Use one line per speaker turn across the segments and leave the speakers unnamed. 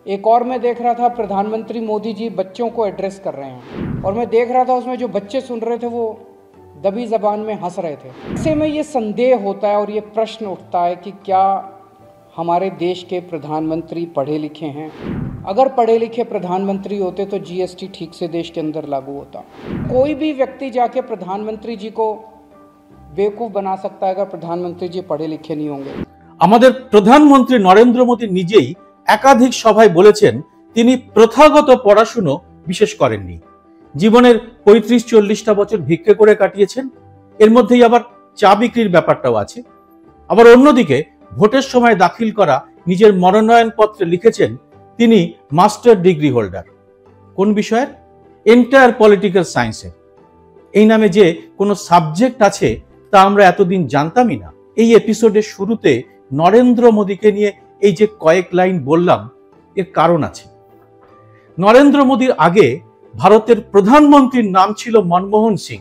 एक और मैं देख रहा था प्रधानमंत्री मोदी जी बच्चों को एड्रेस कर रहे हैं और मैं देख रहा था उसमें जो बच्चे सुन रहे थे वो दबी जबान में हंस रहे थे। इससे में ये संदेह होता है और ये प्रश्न उठता है कि क्या हमारे देश के प्रधानमंत्री पढ़े लिखे हैं? अगर पढ़े लिखे प्रधानमंत्री होते तो जीएसटी ठीक से देश के अंदर लागू होता। कोई भी व्यक्ति जाके प्रधानमंत्री जी को बेवकूफ बना सकता है अगर प्रधानमंत्री जी पढ़े लिखे नहीं होंगे।
আমাদের প্রধানমন্ত্রী নরেন্দ্র মোদী নিজেই একাধিক সভায় বলেছেন তিনি প্রথাগত পড়াশুনো বিশেষ করেননি। জীবনের ৩৫-৪০টা বছর ভিক্ষে করে কাটিয়েছেন। এর মধ্যেই আবার চা বিক্রির ব্যাপারটাও আছে। আবার অন্যদিকে ভোটের সময় দাখিল করা নিজের মনোনয়ন পত্রে লিখেছেন তিনি মাস্টার ডিগ্রি হোল্ডার। কোন বিষয়ের? এন্টায়ার পলিটিক্যাল সায়েন্সের। এই নামে যে কোনো সাবজেক্ট আছে তা আমরা এতদিন জানতামই না। এই এপিসোডের শুরুতে নরেন্দ্র মোদীকে নিয়ে এই যে কয়েক লাইন বললাম এর কারণ আছে। নরেন্দ্র মোদীর আগে ভারতের প্রধানমন্ত্রীর নাম ছিল মনমোহন সিং।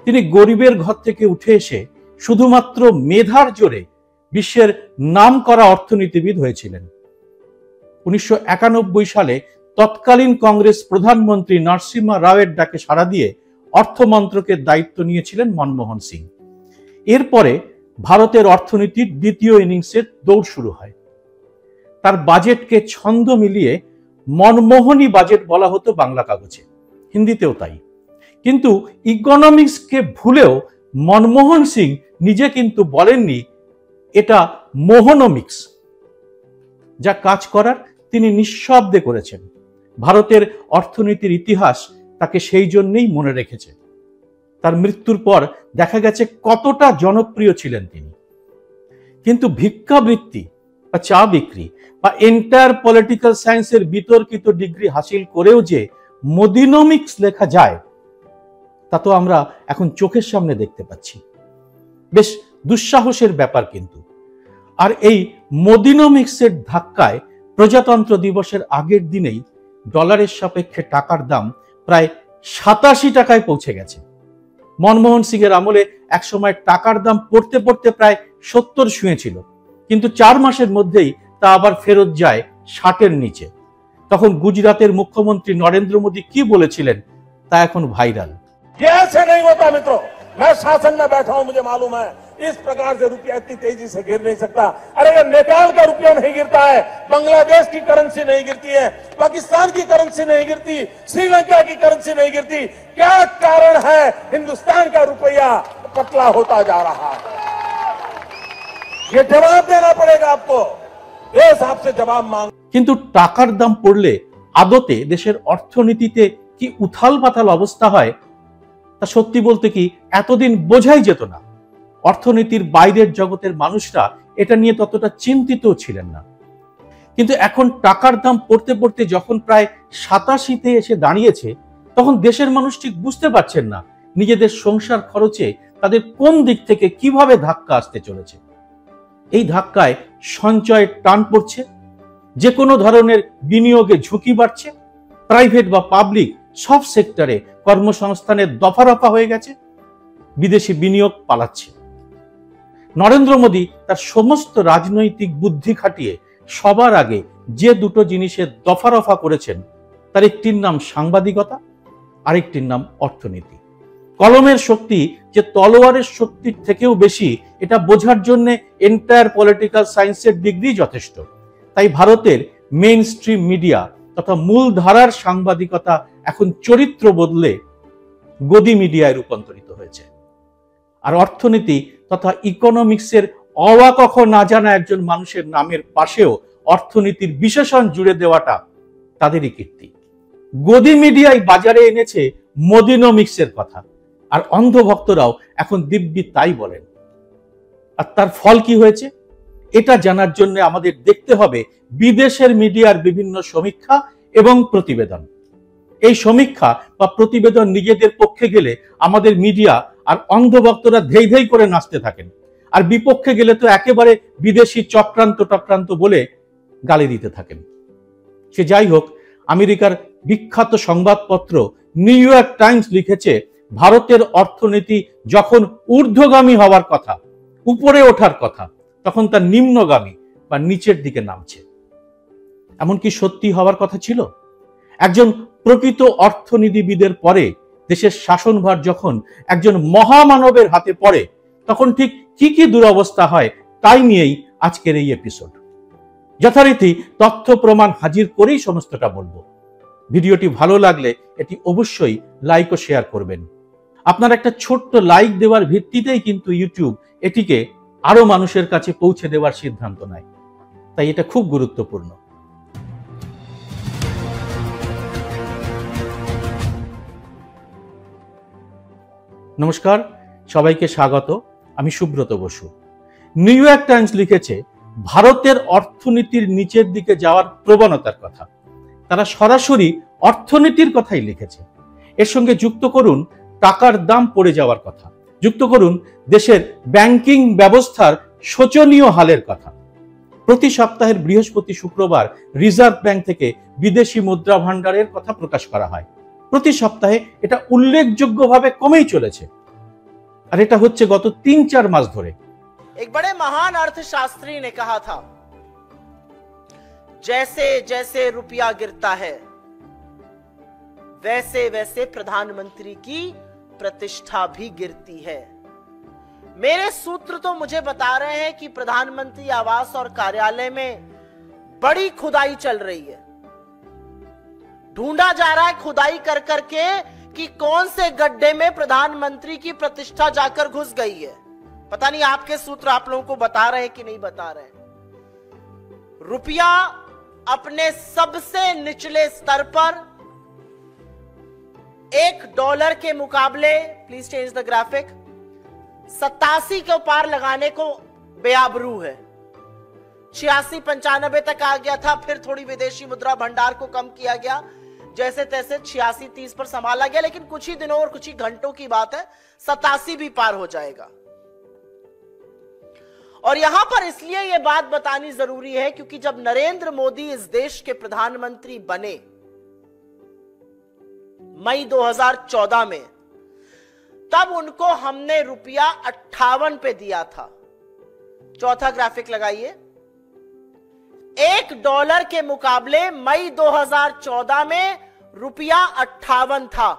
তিনি গরিবের ঘর থেকে উঠে এসে শুধুমাত্র মেধার জোরে বিশ্বের নামকরা অর্থনীতিবিদ হয়েছিলেন। 1991 সালে তৎকালীন কংগ্রেস প্রধানমন্ত্রী নরসিম্হা রাওয়ের ডাকে সাড়া দিয়ে অর্থমন্ত্রকের দায়িত্ব নিয়েছিলেন মনমোহন সিং। এরপরে ভারতের অর্থনীতির দ্বিতীয় ইনিংসের দৌড় শুরু হয়। তার বাজেটকে ছন্দ মিলিয়ে মনমোহনী বাজেট বলা হতো বাংলা কাগজে, হিন্দিতেও তাই। কিন্তু ইকোনমিক্সকে ভুলেও মনমোহন সিং নিজে কিন্তু বলেননি এটা মোহনমিক্স। যা কাজ করার তিনি নিঃশব্দে করেছেন। ভারতের অর্থনীতির ইতিহাস তাকে সেই জন্যই মনে রেখেছে। তার মৃত্যুর পর দেখা গেছে কতটা জনপ্রিয় ছিলেন তিনি। কিন্তু ভিক্ষাবৃত্তি বা চা বিক্রি বা এন্টায়ার পলিটিক্যাল সায়েন্সের বিতর্কিত ডিগ্রি হাসিল করেও যে মোদিনোমিক্স লেখা যায় তা তো আমরা এখন চোখের সামনে দেখতে পাচ্ছি। বেশ দুঃসাহসের ব্যাপার কিন্তু। আর এই মোদিনোমিক্সের ধাক্কায় প্রজাতন্ত্র দিবসের আগের দিনেই ডলারের সাপেক্ষে টাকার দাম প্রায় 87 টাকায় পৌঁছে গেছে। মনমোহন সিং এর আমলে একসময় টাকার দাম পড়তে পড়তে প্রায় 70 ছুঁয়েছিল, কিন্তু 4 মাসের মধ্যেই তা আবার ফেরত যায় 60-এর নিচে। তখন গুজরাটের মুখ্যমন্ত্রী নরেন্দ্র মোদী কি বলেছিলেন তা এখন ভাইরাল।
ऐसे नहीं होता मित्रों, मैं शासन में बैठा हूं, मुझे मालूम है इस प्रकार से रुपया इतनी तेजी से गिर नहीं सकता। अरे नेपाल का रुपया नहीं गिरता है, बांग्लादेश की करेंसी नहीं गिरती है, पाकिस्तान की करेंसी नहीं गिरती, श्रीलंका की करेंसी नहीं गिरती। क्या कारण है हिंदुस्तान का रुपया पतला होता जा रहा है? ये जवाब देना पड़ेगा आपको। देश आपसे जवाब मांग।
কিন্তু টাকার দাম পড়লে আদতে দেশের অর্থনীতিতে কি উথাল পাথাল অবস্থা হয় তা সত্যি বলতে কি এতদিন বোঝাই যেত না। অর্থনীতির বাইরের জগতের মানুষরা এটা নিয়ে ততটা চিন্তিত ছিলেন না। কিন্তু এখন টাকার দাম পড়তে পড়তে যখন প্রায় 87-তে এসে দাঁড়িয়েছে তখন দেশের মানুষ ঠিক বুঝতে পারছেন না নিজেদের সংসার খরচে তাদের কোন দিক থেকে কিভাবে ধাক্কা আসতে চলেছে। এই ধাক্কায় সঞ্চয়ের টান পড়ছে, যে কোনো ধরনের বিনিয়োগে ঝুঁকি বাড়ছে, প্রাইভেট বা পাবলিক সব সেক্টরে কর্মসংস্থানের দফারফা হয়ে গেছে, বিদেশি বিনিয়োগ পালাচ্ছে। নরেন্দ্র মোদী তার সমস্ত রাজনৈতিক বুদ্ধি খাটিয়ে সবার আগে যে দুটো জিনিসের দফারফা করেছেন তার একটির নাম সাংবাদিকতা, আরেকটির নাম অর্থনীতি। কলমের শক্তি যে তলোয়ারের শক্তির থেকেও বেশি এটা বোঝার জন্য এন্টায়ার পলিটিক্যাল সায়েন্সের ডিগ্রি যথেষ্ট। তাই ভারতের মেইন স্ট্রিম মিডিয়া তথা মূল ধারার সাংবাদিকতা এখন চরিত্র বদলে গদি মিডিয়ায় রূপান্তরিত হয়েছে। আর অর্থনীতি তথা ইকোনমিক্সের অওয়া কখ না জানা একজন মানুষের নামের পাশেও অর্থনীতির বিশেষণ জুড়ে দেওয়াটা তাদেরই কীর্তি। গদি মিডিয়ায় বাজারে এনেছে মোদিনোমিক্সের কথা, আর অন্ধভক্তরাও এখন দিব্যি তাই বলেন। আর তার ফল কি হয়েছে এটা জানার জন্য আমাদের দেখতে হবে বিদেশের মিডিয়ার বিভিন্ন সমীক্ষা এবং প্রতিবেদন। এই সমীক্ষা বা প্রতিবেদন নিজেদের পক্ষে গেলে আমাদের মিডিয়া আর অন্ধভক্তরা ধেই ধেই করে নাচতে থাকেন, আর বিপক্ষে গেলে তো একেবারে বিদেশি চক্রান্ত বলে গালি দিতে থাকেন। সে যাই হোক, আমেরিকার বিখ্যাত সংবাদপত্র নিউ ইয়র্ক টাইমস লিখেছে ভারতের অর্থনীতি যখন ঊর্ধ্বগামী হওয়ার কথা, উপরে ওঠার কথা, তখন তা নিম্নগামী বা নিচের দিকে নামছে। এমন কি সত্যি হওয়ার কথা ছিল? একজন প্রকৃত অর্থনীতিবিদের পরে দেশের শাসনভার যখন একজন মহামানবের হাতে পড়ে তখন ঠিক কি কি দুরবস্থা হয় তাই নিয়েই আজকের এই এপিসোড। যথারীতি তথ্য প্রমাণ হাজির করেই সমস্তটা বলবো। ভিডিওটি ভালো লাগলে এটি অবশ্যই লাইক ও শেয়ার করবেন। আপনার একটা ছোট্ট লাইক দেওয়ার ভিত্তিতেই কিন্তু ইউটিউব এটিকে আরো মানুষের কাছে পৌঁছে দেওয়ার সিদ্ধান্ত নেয়, তাই এটা খুব গুরুত্বপূর্ণ। নমস্কার, সবাইকে স্বাগত। আমি Subrata Basu. New York Times লিখেছে ভারতের অর্থনীতির নিচের দিকে যাওয়ার প্রবণতার কথা। তারা সরাসরি অর্থনীতির কথাই লিখেছে। এর সঙ্গে যুক্ত করুন টাকার দাম পড়ে যাওয়ার কথা, যুক্ত করুন দেশের ব্যাংকিং ব্যবস্থার শোচনীয় হালের কথা। প্রতি সপ্তাহের বৃহস্পতি শুক্রবার রিজার্ভ ব্যাংক থেকে বিদেশি মুদ্রা ভান্ডারের কথা প্রকাশ করা হয়। প্রতি সপ্তাহে এটা উল্লেখযোগ্যভাবে কমেই চলেছে, আর এটা হচ্ছে গত 3-4 মাস ধরে।
एक बड़े महान अर्थशास्त्री ने कहा था, जैसे जैसे रुपया गिरता है वैसे वैसे प्रधानमंत्री की प्रतिष्ठा भी गिरती है। मेरे सूत्र तो मुझे बता रहे हैं कि प्रधानमंत्री आवास और कार्यालय में बड़ी खुदाई चल रही है। ढूंढा जा रहा है खुदाई कर करके कि कौन से गड्ढे में प्रधानमंत्री की प्रतिष्ठा जाकर घुस गई है। पता नहीं आपके सूत्र आप लोगों को बता रहे हैं कि नहीं बता रहे। रुपया अपने सबसे निचले स्तर पर $1 के मुकाबले, प्लीज चेंज द ग्राफिक, 87 के पार लगाने को बेआबरू है। 86-95 तक आ गया था, फिर थोड़ी विदेशी मुद्रा भंडार को कम किया गया, जैसे तैसे 86-30 पर संभाला गया, लेकिन कुछ ही दिनों और कुछ ही घंटों की बात है, 87 भी पार हो जाएगा। और यहां पर इसलिए यह बात बतानी जरूरी है क्योंकि जब नरेंद्र मोदी इस देश के प्रधानमंत्री बने मई 2014 में, तब उनको हमने रुपया 58 पे दिया था। चौथा ग्राफिक लगाइए। $1 के मुकाबले मई 2014 में रुपया 58 था।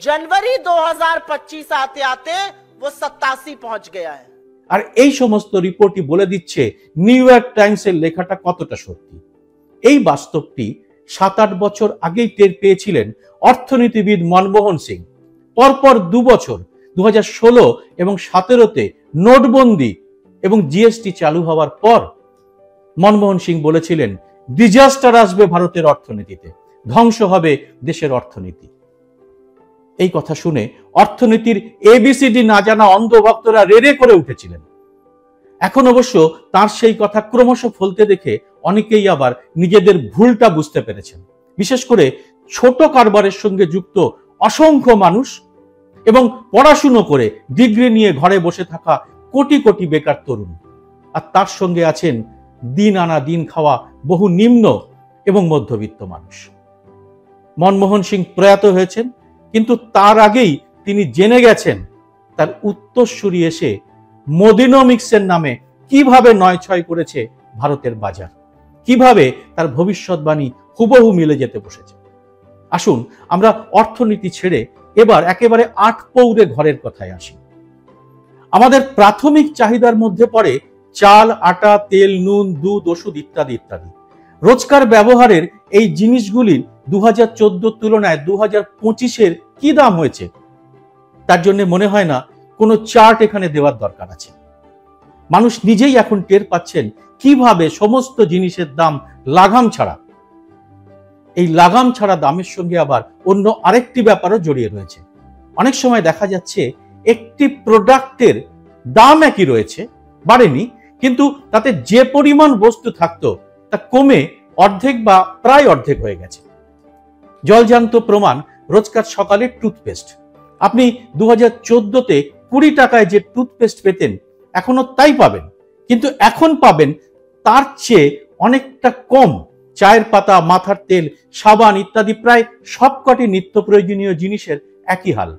जनवरी 2025 आते आते वो 87 पहुंच गया है।
আর এই সমস্ত রিপোর্টই বলে দিচ্ছে নিউ ইয়র্ক টাইমসের লেখাটা কতটা সত্যি। এই বাস্তবটি 7-8 বছর আগেই টের পেয়েছিলেন অর্থনীতিবিদ মনমোহন সিং। পরপর 2 বছর 2016 এবং 17-তে নোটবন্দি এবং জিএসটি চালু হওয়ার পর মনমোহন সিং বলেছিলেন ডিজাস্টার আসবে ভারতের অর্থনীতিতে, ধ্বংস হবে দেশের অর্থনীতি। এই কথা শুনে অর্থনীতির এবিসিডি না জানা অন্ধভক্তরা রেড়ে করে উঠেছিলেন। এখন অবশ্য তার সেই কথা ক্রমশ ফলতে দেখে অনেকেই আবার নিজেদের ভুলটা বুঝতে পেরেছেন। বিশেষ করে ছোট কারবারের সঙ্গে যুক্ত অসংখ্য মানুষ এবং পড়াশুনো করে ডিগ্রি নিয়ে ঘরে বসে থাকা কোটি কোটি বেকার তরুণ, আর তার সঙ্গে আছেন দিন আনা দিন খাওয়া বহু নিম্ন এবং মধ্যবিত্ত মানুষ। মনমোহন সিং প্রয়াত হয়েছেন, কিন্তু তার আগেই তিনি জেনে গেছেন তার উত্তরসূরি এসে মোদিনোমিক্সের নামে কিভাবে নয়-ছয় করেছে ভারতের বাজার, কিভাবে তার ভবিষ্যৎবাণী হুবহু মিলে যেতে বসেছে। আসুন আমরা অর্থনীতি ছেড়ে এবার একেবারে 8 পৌরে ঘরের কথায় আসি। আমাদের প্রাথমিক চাহিদার মধ্যে পড়ে চাল, আটা, তেল, নুন, দুধ, ওষুধ ইত্যাদি ইত্যাদি। রোজকার ব্যবহারের এই জিনিসগুলির 2014 তুলনায় 2025-এর কি দাম হয়েছে তার জন্য মনে হয় না কোনো চার্ট এখানে দেওয়ার দরকার আছে। মানুষ নিজেই এখন টের পাচ্ছেন কিভাবে সমস্ত জিনিসের দাম লাগাম ছাড়া। এই লাগাম ছাড়া দামের সঙ্গে আবার অন্য আরেকটি ব্যাপারও জড়িয়ে রয়েছে। অনেক সময় দেখা যাচ্ছে একটি প্রোডাক্টের দাম একই রয়েছে, বাড়েনি, কিন্তু তাতে যে পরিমাণ বস্তু থাকতো তা কমে অর্ধেক বা প্রায় অর্ধেক হয়ে গেছে। জলজান্ত প্রমাণ রোজকার সকালে টুথপেস্ট। আপনি 2014-তে 20 টাকায় যে টুথপেস্ট পেতেন এখনো তাই পাবেন, কিন্তু এখন পাবেন তার চেয়ে অনেকটা কম। চায়ের পাতা, মাথার তেল, সাবান ইত্যাদি প্রায় সবকটি নিত্য প্রয়োজনীয় জিনিসের একই হাল।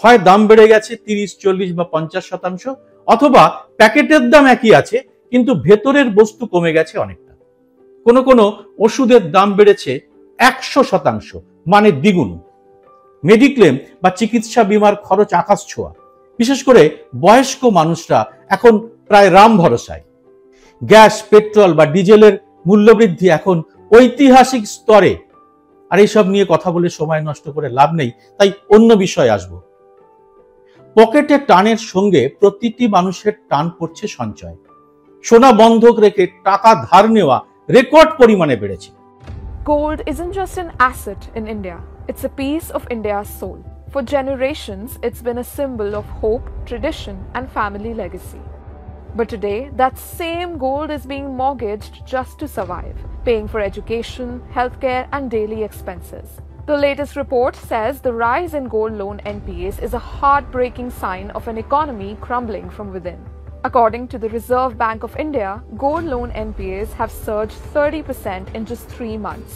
হয় দাম বেড়ে গেছে 30, 40 বা 50%, অথবা প্যাকেটের দাম একই আছে কিন্তু ভেতরের বস্তু কমে গেছে অনেকটা। কোনো কোনো ওষুধের দাম বেড়েছে 100%, মানে দ্বিগুণ। মেডিক্লেম বা চিকিৎসা বীমার খরচ আকাশ ছোঁয়া। বিশেষ করে বয়স্ক মানুষরা এখন প্রায় রাম ভরসায়। গ্যাস, পেট্রোল বা ডিজেলের মূল্যবৃদ্ধি এখন ঐতিহাসিক স্তরে। আর এইসব নিয়ে কথা বলে সময় নষ্ট করে লাভ নেই, তাই অন্য বিষয়ে আসব। পকেটে টানের সঙ্গে প্রতিটি মানুষের টান পড়ছে সঞ্চয়। সোনা বন্ধক রেখে টাকা ধার নেওয়া রেকর্ড পরিমাণে বেড়েছে।
Gold isn't just an asset in India, it's a piece of India's soul. For generations, it's been a symbol of hope, tradition, and family legacy. But today, that same gold is being mortgaged just to survive, paying for education, healthcare, and daily expenses. The latest report says the rise in gold loan NPAs is a heartbreaking sign of an economy crumbling from within. According to the Reserve Bank of India, gold loan NPAs have surged 30% in just 3 months,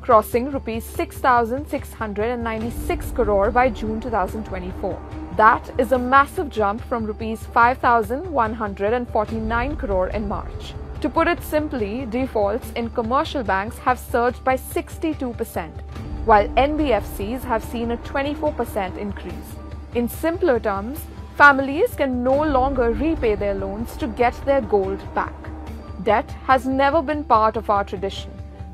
crossing rupees 6,696 crore by June 2024. That is a massive jump from rupees 5,149 crore in March. To put it simply, defaults in commercial banks have surged by 62%, while NBFCs have seen a 24% increase. In simpler terms, families can no longer repay their loans to get their gold back. Debt has never been part of our tradition,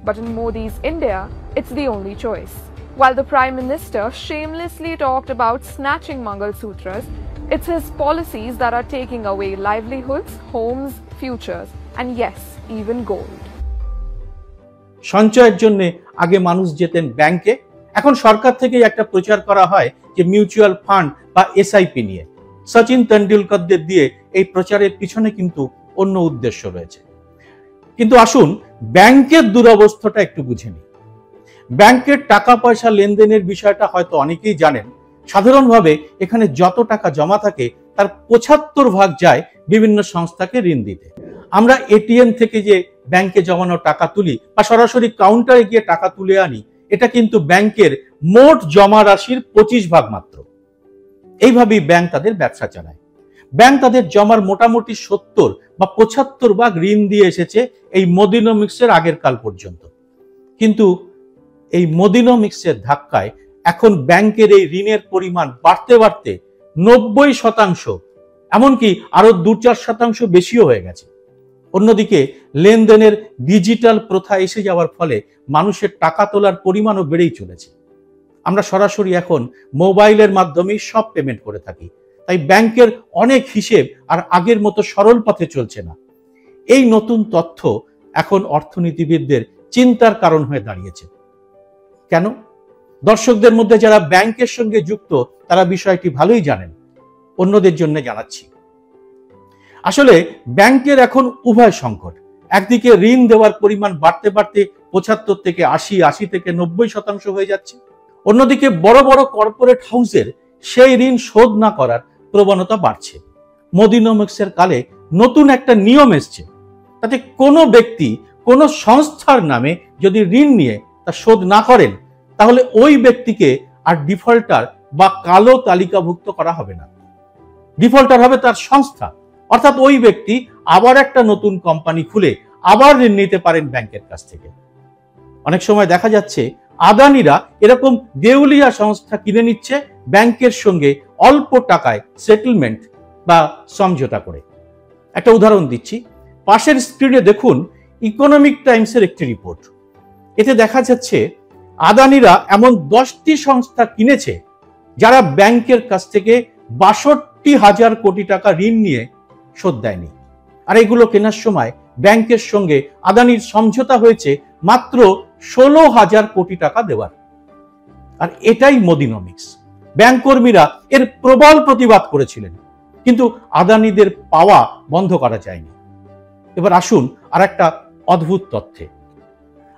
but in Modi's India, it's the only choice. While the Prime Minister shamelessly talked about snatching Mangal Sutras, it's his policies that are taking away livelihoods, homes, futures, and yes, even gold.
সঞ্চয়ের জন্য আগে মানুষ যেতেন ব্যাংকে, এখন সরকার থেকেই একটা প্রচার করা হয় যে মিউচুয়াল ফান্ড বা এসআইপি নিয়ে। সচিন তেন্ডুলকরদের দিয়ে এই প্রচারের পিছনে কিন্তু অন্য উদ্দেশ্য রয়েছে। কিন্তু আসুন ব্যাংকের দুরবস্থাটা একটু বুঝে নিই। ব্যাংকের টাকা পয়সা লেনদেনের বিষয়টা হয়তো অনেকেই জানেন। সাধারণভাবে এখানে যত টাকা জমা থাকে তার 75% যায় বিভিন্ন সংস্থাকে ঋণ দিতে। আমরা এটিএম থেকে যে ব্যাংকে জমানো টাকা তুলি বা সরাসরি কাউন্টারে গিয়ে টাকা তুলে আনি, এটা কিন্তু ব্যাংকের মোট জমা রাশির 25% মাত্র। এইভাবেই ব্যাংক তাদের ব্যবসা চালায়। ব্যাংক তাদের জমার মোটামুটি 70 বা 75% ঋণ দিয়ে এসেছে এই মোদিনোমিক্সের আগের কাল পর্যন্ত। কিন্তু এই মোদিনোমিক্সের ধাক্কায় এখন ব্যাংকের এই ঋণের পরিমাণ বাড়তে বাড়তে 90%, এমনকি আরো 2-4% বেশিও হয়ে গেছে। অন্যদিকে লেনদেনের ডিজিটাল প্রথা এসে যাওয়ার ফলে মানুষের টাকা তোলার পরিমাণও বেড়েই চলেছে। আমরা সরাসরি এখন মোবাইলের মাধ্যমেই সব পেমেন্ট করে থাকি, তাই ব্যাংকের অনেক হিসেব আর আগের মতো সরল পথে চলছে না। এই নতুন তথ্য এখন অর্থনীতিবিদদের চিন্তার কারণ হয়ে দাঁড়িয়েছে। কেন? দর্শকদের মধ্যে যারা ব্যাংকের সঙ্গে যুক্ত তারা বিষয়টি ভালোই জানেন, অন্যদের জন্য জানাচ্ছি। আসলে ব্যাংকের এখন উভয় সংকট। একদিকে ঋণ দেওয়ার পরিমাণ বাড়তে বাড়তে 75 থেকে 80 থেকে 90% হয়ে যাচ্ছে। অন্যদিকে বড় বড় কর্পোরেট হাউসের সেই ঋণ শোধ না করার প্রবণতা বাড়ছে। মোদিনোমিক্সের কালে নতুন একটা নিয়ম এসছে, তাতে কোনো ব্যক্তি কোনো সংস্থার নামে যদি ঋণ নিয়ে তা শোধ না করেন, তাহলে ওই ব্যক্তিকে আর ডিফল্টার বা কালো তালিকাভুক্ত করা হবে না। ডিফল্টার হবে তার সংস্থা, অর্থাৎ ওই ব্যক্তি আবার একটা নতুন কোম্পানি খুলে আবার ঋণ নিতে পারেন ব্যাংকের কাছ থেকে। অনেক সময় দেখা যাচ্ছে আদানিরা এরকম দেউলিয়া সংস্থা কিনে নিচ্ছে ব্যাংকের সঙ্গে অল্প টাকায় সেটেলমেন্ট বা সমঝোতা করে। একটা উদাহরণ দিচ্ছি, পাশের স্ক্রিনে দেখুন ইকোনমিক টাইমসের একটি রিপোর্ট। এতে দেখা যাচ্ছে আদানিরা এমন 10টি সংস্থা কিনেছে যারা ব্যাংকের কাছ থেকে 62,000 কোটি টাকা ঋণ নিয়ে শোধ দেয়নি। আর এগুলো কেনার সময় ব্যাংকের সঙ্গে আদানির সমঝোতা হয়েছে মাত্র 16,000 কোটি টাকা দেওয়ার। আর এটাই মোদিনোমিক্স। ব্যাংক কর্মীরা এর প্রবল প্রতিবাদ করেছিলেন, কিন্তু আদানিদের পাওয়া বন্ধ করা যায়নি। এবার আসুন আর একটা অদ্ভুত তথ্যে।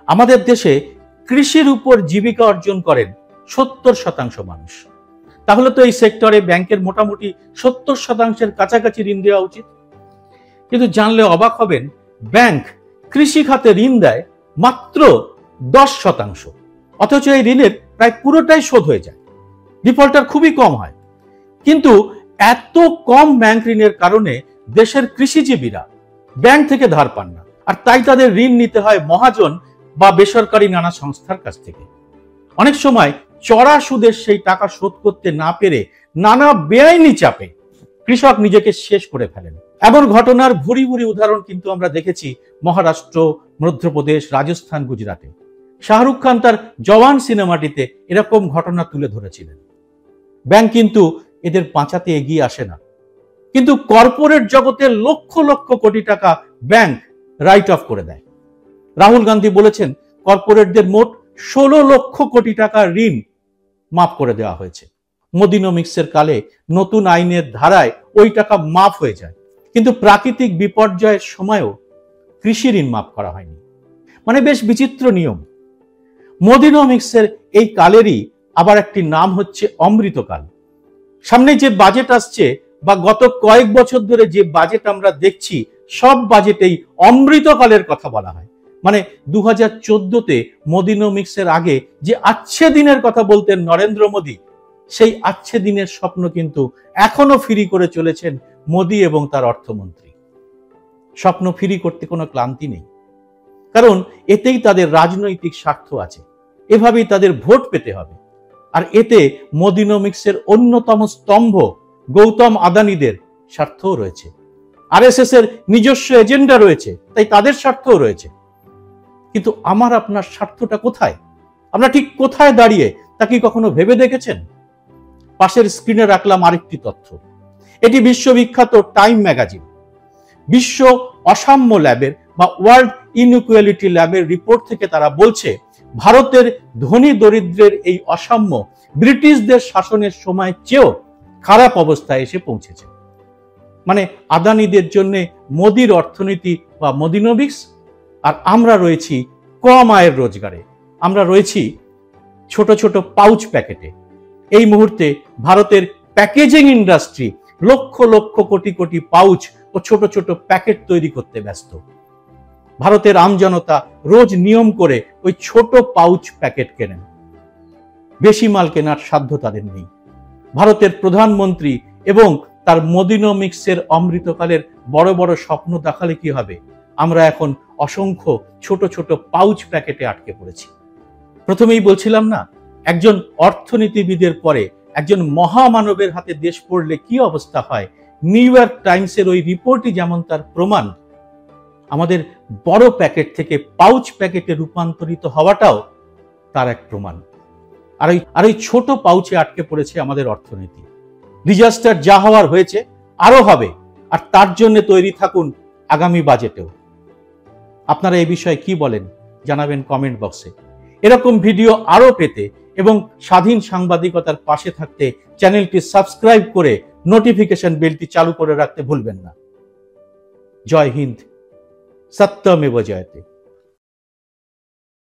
আমাদের দেশে কৃষির উপর জীবিকা অর্জন করেন 70% মানুষ। তাহলে তো এই সেক্টরে ব্যাংকের মোটামুটি 70% কাছাকাছি ঋণ দেওয়া উচিত। কিন্তু জানলে অবাক হবেন, ব্যাংক কৃষি খাতে ঋণ দেয় মাত্র 10%, অথচ এই ঋণের প্রায় পুরোটাই শোধ হয়ে যায়। ডিফল্টার খুবই কম হয়। কিন্তু এত কম ব্যাংক ঋণের কারণে দেশের কৃষিজীবীরা ব্যাংক থেকে ধার পান না। আর তাই তাদের ঋণ নিতে হয় মহাজন বা বেসরকারি নানা সংস্থার কাছ থেকে। অনেক সময় চড়া সুদের সেই টাকা শোধ করতে না পেরে নানা বেআইনি চাপে কৃষক নিজেকে শেষ করে ফেলেন। এমন ঘটনার ভুরি ভুরি উদাহরণ কিন্তু আমরা দেখেছি মহারাষ্ট্র, মধ্যপ্রদেশ, রাজস্থান, গুজরাটে। শাহরুখ খান তার জওয়ান সিনেমাটিতে এরকম ঘটনা তুলে ধরেছিলেন। ব্যাংক কিন্তু এদের বাঁচাতে এগিয়ে আসে না, কিন্তু কর্পোরেট জগতে লক্ষ লক্ষ কোটি টাকা ব্যাংক রাইট অফ করে দেয়। রাহুল গান্ধী বলেছেন কর্পোরেটদের মোট 16 লক্ষ কোটি টাকা ঋণ মাফ করে দেওয়া হয়েছে। মোদিনোমিক্সের কালে নতুন আইনের ধারায় ওই টাকা মাফ হয়ে যায়, কিন্তু প্রাকৃতিক বিপর্যয়ের সময়ও কৃষি ঋণ মাফ করা হয়নি। মানে বেশ বিচিত্র নিয়ম। মোদিনোমিক্সের এই কালেরই আবার একটি নাম হচ্ছে অমৃতকাল। সামনে যে বাজেট আসছে বা গত কয়েক বছর ধরে যে বাজেট আমরা দেখছি, সব বাজেটেই অমৃতকালের কথা বলা হয়। মানে 2014-তে মোদিনোমিক্সের আগে যে আচ্ছে দিনের কথা বলতেন নরেন্দ্র মোদী, সেই আচ্ছে দিনের স্বপ্ন কিন্তু এখনো ফিরি করে চলেছেন মোদী এবং তার অর্থমন্ত্রী। স্বপ্ন ফিরি করতে কোনো ক্লান্তি নেই, কারণ এতেই তাদের রাজনৈতিক স্বার্থ আছে, এভাবেই তাদের ভোট পেতে হবে। আর এতে মোদিনোমিক্সের অন্যতম স্তম্ভ গৌতম আদানিদের স্বার্থও রয়েছে। আরএসএস এর নিজস্ব এজেন্ডা রয়েছে, তাই তাদের স্বার্থও রয়েছে। কিন্তু আমার আপনার স্বার্থটা কোথায়? আমরা ঠিক কোথায় দাঁড়িয়ে তা কি কখনো ভেবে দেখেছেন? পাশের স্ক্রিনে রাখলাম আরেকটি তথ্য। এটি বিশ্ববিখ্যাত টাইম ম্যাগাজিন বিশ্ব অসাম্য ল্যাবের বা ওয়ার্ল্ড ইনইকুয়ালিটি ল্যাবের রিপোর্ট থেকে তারা বলছে ভারতের ধনী দরিদ্রের এই অসাম্য ব্রিটিশদের শাসনের সময় চেয়েও খারাপ অবস্থায় এসে পৌঁছেছে। মানে আদানিদের জন্য মোদির অর্থনীতি বা মোদিনোমিক্স, আর আমরা রয়েছি কম আয়ের রোজগারে, আমরা রয়েছি ছোট ছোট পাউচ প্যাকেটে। এই মুহূর্তে ভারতের packaging industry lakh lakh crore crore pouch ও ছোট ছোট প্যাকেট তৈরি করতে ব্যস্ত। ভারতের আমজনতা রোজ নিয়ম করে ওই ছোট পাউচ প্যাকেট কেনেন, বেশি মাল কেনার সাধ্য তাদের নেই। ভারতের প্রধানমন্ত্রী এবং তার মোদিনোমিক্সের অমৃতকালের বড় বড় স্বপ্ন দেখালে কি হবে? আমরা এখন অসংখ্য ছোট ছোট পাউচ প্যাকেটে আটকে পড়েছি। প্রথমেই বলছিলাম না, একজন অর্থনীতিবিদের পরে একজন মহামানবের হাতে দেশ পড়লে কি অবস্থা হয়। নিউ ইয়র্ক টাইমসের ওই রিপোর্টই যেমন তার প্রমাণ, আমাদের বড় প্যাকেট থেকে পাউচ প্যাকেটে রূপান্তরিত হওয়াটাও তার এক প্রমাণ। আর ওই ছোট পাউচে আটকে পড়েছে আমাদের অর্থনীতি। ডিজাস্টার যা হওয়ার হয়েছে, আরো হবে, আর তার জন্য তৈরি থাকুন আগামী বাজেটেও। আপনারা এই বিষয়ে কি বলেন জানাবেন কমেন্ট বক্সে। এরকম ভিডিও আরো পেতে এবং স্বাধীন সাংবাদিকতার পাশে থাকতে চ্যানেলটি সাবস্ক্রাইব করে নোটিফিকেশন বেলটি চালু করে রাখতে ভুলবেন না। জয় হিন্দ, সত্যমেব জয়তে।